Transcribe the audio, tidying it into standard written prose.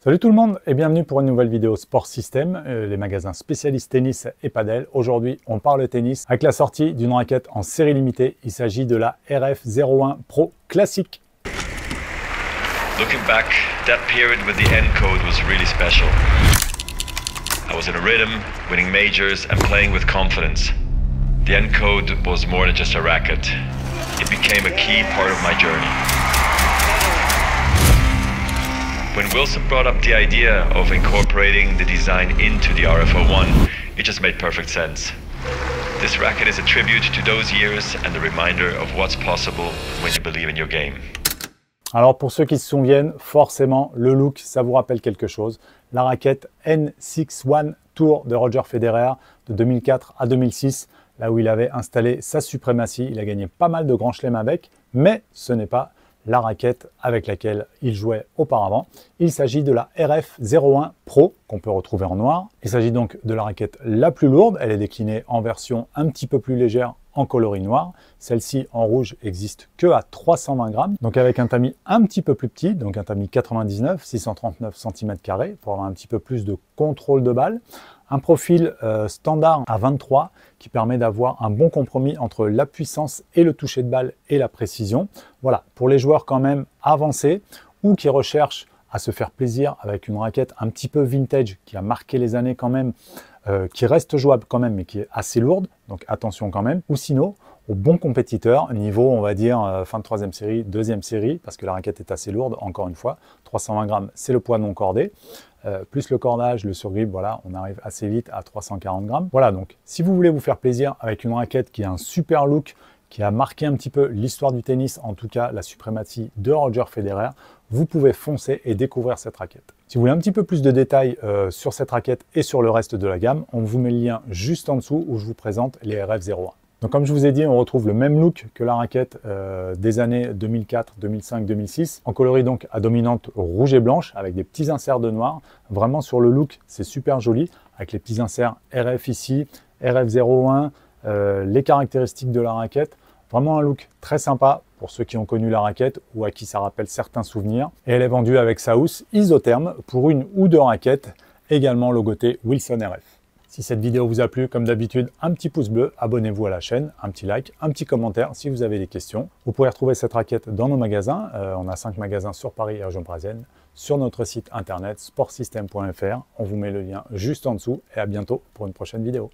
Salut tout le monde et bienvenue pour une nouvelle vidéo Sport System, les magasins spécialistes tennis et padel. Aujourd'hui, on parle tennis avec la sortie d'une raquette en série limitée. Il s'agit de la RF01 Pro Classic. Looking back, that period with the N code was really special. I was in a rhythm, winning majors and playing with confidence. The N code was more than just a racket. It became a key part of my journey. When Wilson brought up the idea of incorporating the design into the RF01, it just made perfect sense. This racket is a tribute to those years and a reminder of what's possible when you believe in your game. Alors pour ceux qui se souviennent, forcément le look, ça vous rappelle quelque chose. La raquette N61 Tour de Roger Federer de 2004 à 2006, là où il avait installé sa suprématie. Il a gagné pas mal de grands chelems avec, mais ce n'est pas la raquette avec laquelle il jouait auparavant. Il s'agit de la RF01 Pro qu'on peut retrouver en noir. Il s'agit donc de la raquette la plus lourde. Elle est déclinée en version un petit peu plus légère en coloris noir. Celle-ci en rouge existe que à 320 grammes. Donc avec un tamis un petit peu plus petit, donc un tamis 99, 639 cm² pour avoir un petit peu plus de contrôle de balle. Un profil standard à 23 qui permet d'avoir un bon compromis entre la puissance et le toucher de balle et la précision. Voilà, pour les joueurs quand même avancés ou qui recherchent à se faire plaisir avec une raquette un petit peu vintage qui a marqué les années quand même, qui reste jouable quand même mais qui est assez lourde, donc attention quand même. Ou sinon, aux bons compétiteurs, niveau on va dire fin de troisième série, deuxième série, parce que la raquette est assez lourde, encore une fois, 320 grammes c'est le poids non cordé. Plus le cordage, le surgrip, voilà, on arrive assez vite à 340 grammes. Voilà, donc si vous voulez vous faire plaisir avec une raquette qui a un super look, qui a marqué un petit peu l'histoire du tennis, en tout cas la suprématie de Roger Federer, vous pouvez foncer et découvrir cette raquette. Si vous voulez un petit peu plus de détails sur cette raquette et sur le reste de la gamme, on vous met le lien juste en dessous où je vous présente les RF01. Donc comme je vous ai dit, on retrouve le même look que la raquette des années 2004, 2005, 2006, en coloris donc à dominante rouge et blanche, avec des petits inserts de noir. Vraiment sur le look, c'est super joli, avec les petits inserts RF ici, RF01, les caractéristiques de la raquette. Vraiment un look très sympa pour ceux qui ont connu la raquette ou à qui ça rappelle certains souvenirs. Et elle est vendue avec sa housse isotherme pour une ou deux raquettes, également logoté Wilson RF. Si cette vidéo vous a plu, comme d'habitude, un petit pouce bleu, abonnez-vous à la chaîne, un petit like, un petit commentaire si vous avez des questions. Vous pourrez retrouver cette raquette dans nos magasins. On a 5 magasins sur Paris et région parisienne, sur notre site internet sportsystem.fr. On vous met le lien juste en dessous et à bientôt pour une prochaine vidéo.